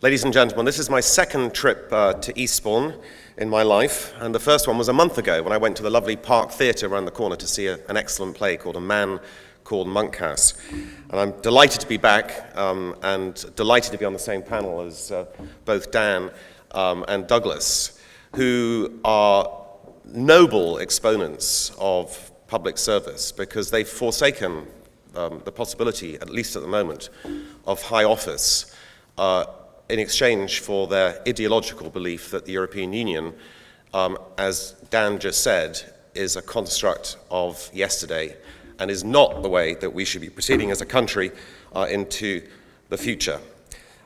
Ladies and gentlemen, this is my second trip to Eastbourne in my life, and the first one was a month ago when I went to the lovely Park Theatre around the corner to see an excellent play called A Man Called Monkhouse. And I'm delighted to be back and delighted to be on the same panel as both Dan and Douglas, who are noble exponents of public service because they've forsaken the possibility, at least at the moment, of high office in exchange for their ideological belief that the European Union, as Dan just said, is a construct of yesterday and is not the way that we should be proceeding as a country into the future.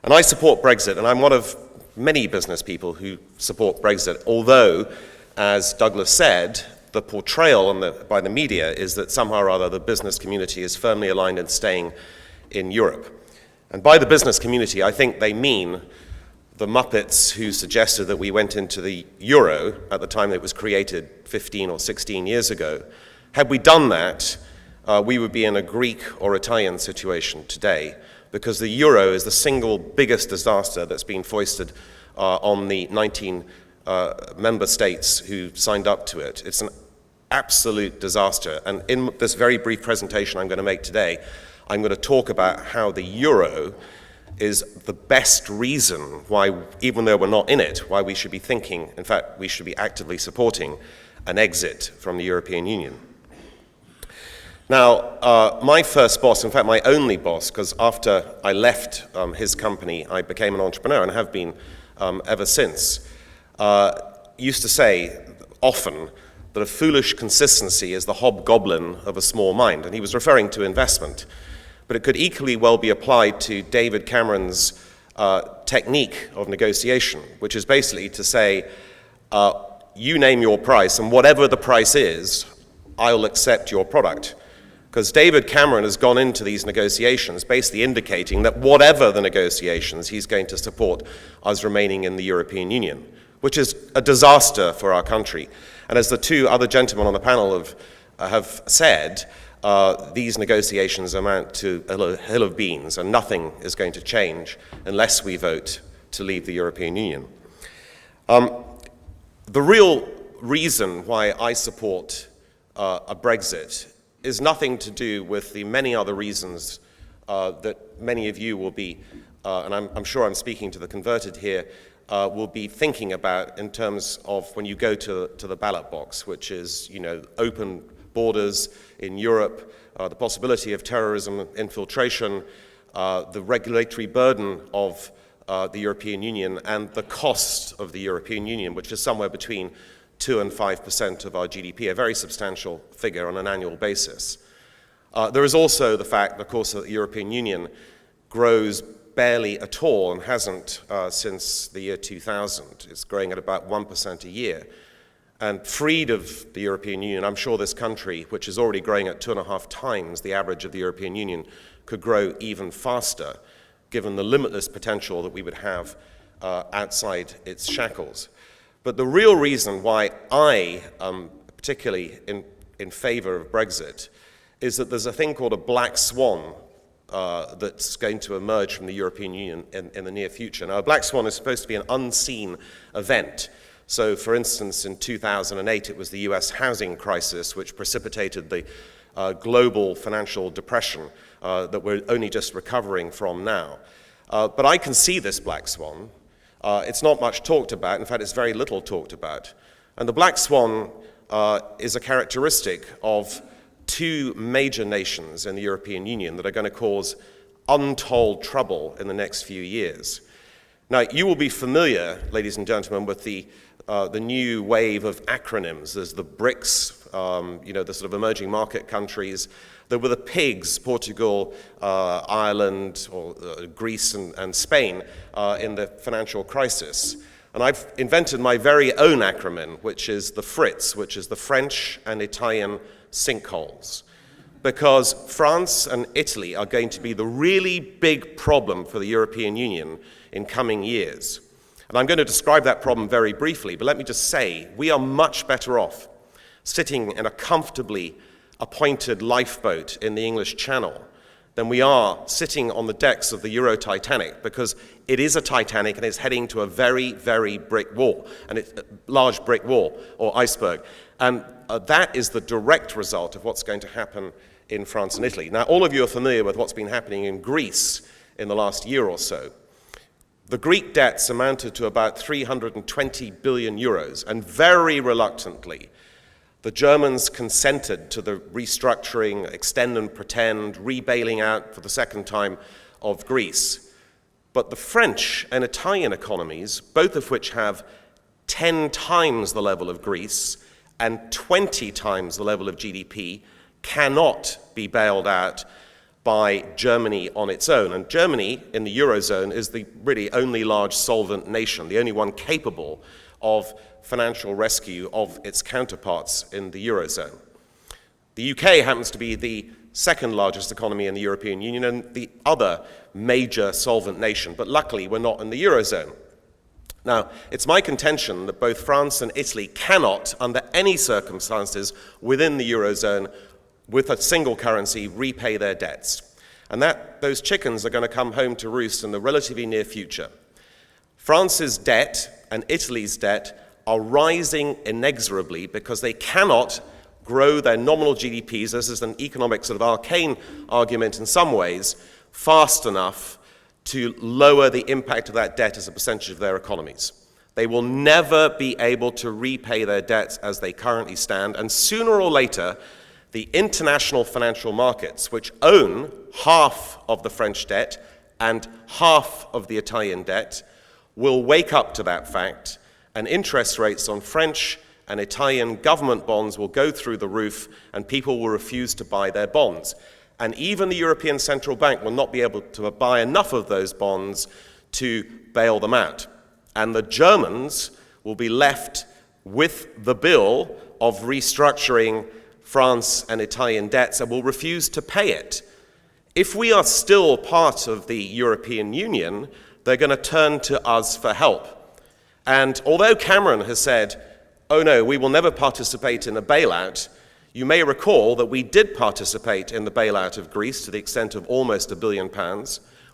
And I support Brexit, and I'm one of many business people who support Brexit, although, as Douglas said, the portrayal by the media is that somehow or other the business community is firmly aligned in staying in Europe. And by the business community, I think they mean the Muppets who suggested that we went into the euro at the time that it was created 15 or 16 years ago. Had we done that, we would be in a Greek or Italian situation today, because the euro is the single biggest disaster that's been foisted on the 19 member states who signed up to it. It's an absolute disaster. And in this very brief presentation I'm going to make today, I'm going to talk about how the euro is the best reason why, even though we're not in it, why we should be thinking, in fact, we should be actively supporting an exit from the European Union. Now, my first boss, in fact, my only boss, because after I left his company, I became an entrepreneur and have been ever since, used to say often that a foolish consistency is the hobgoblin of a small mind, and he was referring to investment. But it could equally well be applied to David Cameron's technique of negotiation, which is basically to say, you name your price, and whatever the price is, I'll accept your product. Because David Cameron has gone into these negotiations basically indicating that whatever the negotiations, he's going to support us remaining in the European Union, which is a disaster for our country. And as the two other gentlemen on the panel have said, these negotiations amount to a hill of beans, and nothing is going to change unless we vote to leave the European Union. The real reason why I support a Brexit is nothing to do with the many other reasons that many of you will be, and I'm sure I'm speaking to the converted here, will be thinking about in terms of when you go to the ballot box, which is, open borders in Europe, the possibility of terrorism infiltration, the regulatory burden of the European Union, and the cost of the European Union, which is somewhere between 2 and 5% of our GDP, a very substantial figure on an annual basis. There is also the fact, of course, that the European Union grows barely at all and hasn't since the year 2000. It's growing at about 1% a year. And freed of the European Union, I'm sure this country, which is already growing at 2.5 times the average of the European Union, could grow even faster, given the limitless potential that we would have outside its shackles. But the real reason why I am particularly in favor of Brexit is that there's a thing called a black swan that's going to emerge from the European Union in the near future. Now, a black swan is supposed to be an unseen event. So, for instance, in 2008, it was the US housing crisis which precipitated the global financial depression that we're only just recovering from now. But I can see this black swan. It's not much talked about. In fact, it's very little talked about. And the black swan is a characteristic of two major nations in the European Union that are going to cause untold trouble in the next few years. Now, you will be familiar, ladies and gentlemen, with the new wave of acronyms. There's the BRICS, the sort of emerging market countries. There were the PIGS, Portugal, Ireland, or Greece and Spain in the financial crisis. And I've invented my very own acronym, which is the FRITS, which is the French and Italian sinkholes. Because France and Italy are going to be the really big problem for the European Union in coming years. And I'm going to describe that problem very briefly, but let me just say, we are much better off sitting in a comfortably appointed lifeboat in the English Channel than we are sitting on the decks of the Euro Titanic, because it is a Titanic and it's heading to a very, very brick wall, and it's a large brick wall or iceberg. And that is the direct result of what's going to happen in France and Italy. Now, all of you are familiar with what's been happening in Greece in the last year or so. The Greek debts amounted to about 320 billion euros, and very reluctantly, the Germans consented to the restructuring, extend and pretend, rebailing out for the second time of Greece. But the French and Italian economies, both of which have 10 times the level of Greece and 20 times the level of GDP, cannot be bailed out by Germany on its own. And Germany, in the Eurozone, is the really only large solvent nation, the only one capable of financial rescue of its counterparts in the Eurozone. The UK happens to be the second largest economy in the European Union and the other major solvent nation, but luckily we're not in the Eurozone. Now, it's my contention that both France and Italy cannot, under any circumstances within the Eurozone, with a single currency, repay their debts. And those chickens are going to come home to roost in the relatively near future. France's debt and Italy's debt are rising inexorably because they cannot grow their nominal GDPs, this is an economic sort of arcane argument in some ways, fast enough to lower the impact of that debt as a percentage of their economies. They will never be able to repay their debts as they currently stand, and sooner or later, the international financial markets, which own half of the French debt and half of the Italian debt, will wake up to that fact, and interest rates on French and Italian government bonds will go through the roof, and people will refuse to buy their bonds. And even the European Central Bank will not be able to buy enough of those bonds to bail them out. And the Germans will be left with the bill of restructuring France and Italian debts and will refuse to pay it. If we are still part of the European Union, they're going to turn to us for help. And although Cameron has said, oh no, we will never participate in a bailout, you may recall that we did participate in the bailout of Greece to the extent of almost £1 billion.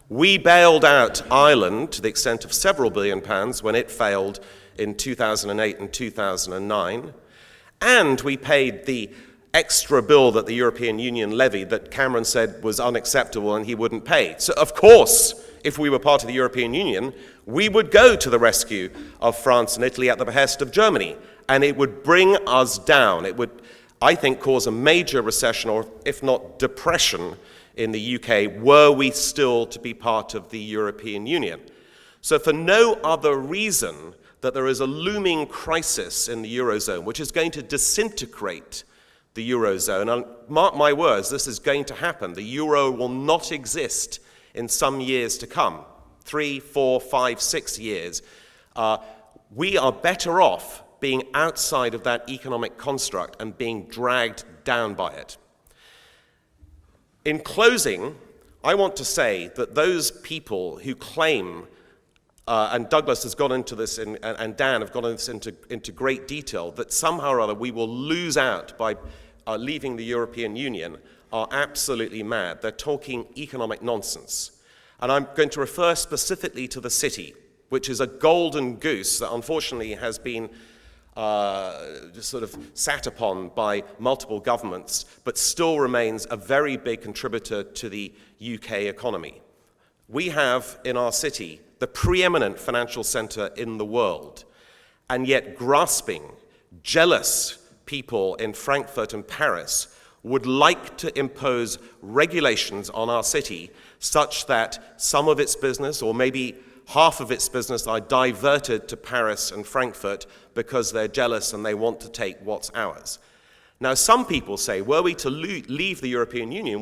We bailed out Ireland to the extent of several billion pounds when it failed in 2008 and 2009. And we paid the extra bill that the European Union levied that Cameron said was unacceptable and he wouldn't pay. So of course, if we were part of the European Union, we would go to the rescue of France and Italy at the behest of Germany, and it would bring us down. It would, I think, cause a major recession, or if not depression, in the UK, were we still to be part of the European Union. So for no other reason that there is a looming crisis in the Eurozone, which is going to disintegrate the Eurozone, and mark my words, this is going to happen. The Euro will not exist in some years to come, 3, 4, 5, 6 years. We are better off being outside of that economic construct and being dragged down by it. In closing, I want to say that those people who claim, and Douglas has gone into this, and Dan have gone into great detail, that somehow or other we will lose out by leaving the European Union, are absolutely mad. They're talking economic nonsense. And I'm going to refer specifically to the city, which is a golden goose that unfortunately has been just sort of sat upon by multiple governments, but still remains a very big contributor to the UK economy. We have in our city the preeminent financial center in the world, and yet grasping, jealous people in Frankfurt and Paris would like to impose regulations on our city such that some of its business, or maybe half of its business, are diverted to Paris and Frankfurt because they're jealous and they want to take what's ours. Now, some people say, were we to leave the European Union,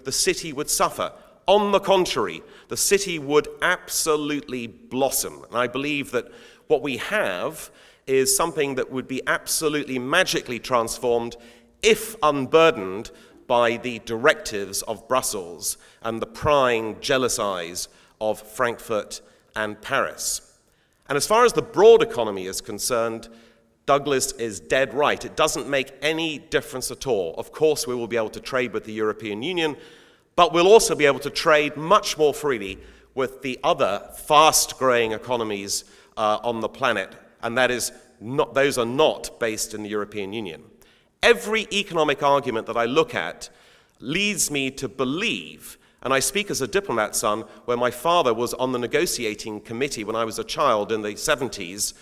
the city would suffer. On the contrary, the city would absolutely blossom. And I believe that what we have is something that would be absolutely magically transformed if unburdened by the directives of Brussels and the prying, jealous eyes of Frankfurt and Paris. And as far as the broad economy is concerned, Douglas is dead right. It doesn't make any difference at all. Of course, we will be able to trade with the European Union, But we'll also be able to trade much more freely with the other fast-growing economies on the planet, and those are not based in the European Union. Every economic argument that I look at leads me to believe, and I speak as a diplomat son, where my father was on the negotiating committee when I was a child in the 70s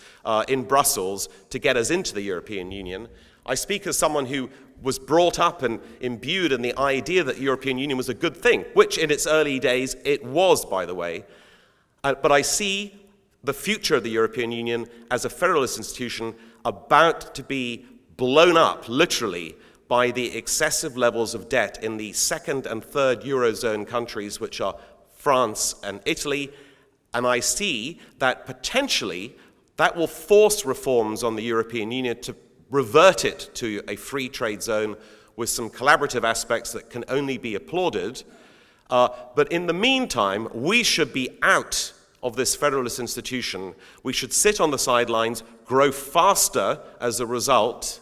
in Brussels to get us into the European Union. I speak as someone who was brought up and imbued in the idea that the European Union was a good thing, which in its early days it was, by the way. But I see the future of the European Union as a federalist institution about to be blown up, literally, by the excessive levels of debt in the second and third Eurozone countries, which are France and Italy. And I see that potentially that will force reforms on the European Union to revert it to a free trade zone with some collaborative aspects that can only be applauded. But in the meantime, we should be out of this federalist institution. We should sit on the sidelines, grow faster as a result,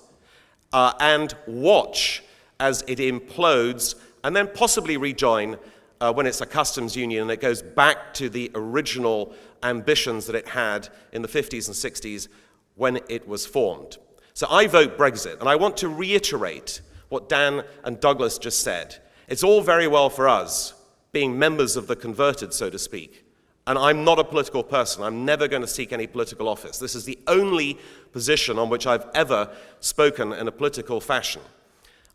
and watch as it implodes, and then possibly rejoin when it's a customs union and it goes back to the original ambitions that it had in the 50s and 60s when it was formed. So I vote Brexit, and I want to reiterate what Dan and Douglas just said. It's all very well for us being members of the converted, so to speak. And I'm not a political person. I'm never going to seek any political office. This is the only position on which I've ever spoken in a political fashion.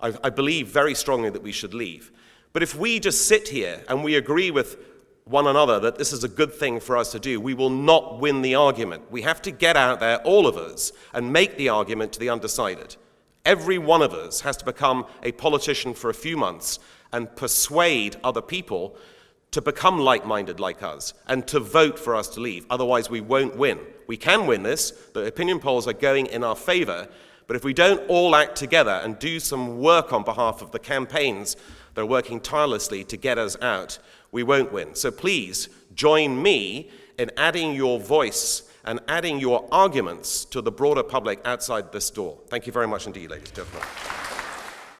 I believe very strongly that we should leave. But if we just sit here and we agree with one another that this is a good thing for us to do, we will not win the argument. We have to get out there, all of us, and make the argument to the undecided. Every one of us has to become a politician for a few months and persuade other people to become like-minded like us and to vote for us to leave. Otherwise, we won't win. We can win this. The opinion polls are going in our favor. But if we don't all act together and do some work on behalf of the campaigns that are working tirelessly to get us out, we won't win. So please join me in adding your voice and adding your arguments to the broader public outside this door. Thank you very much indeed, ladies and gentlemen.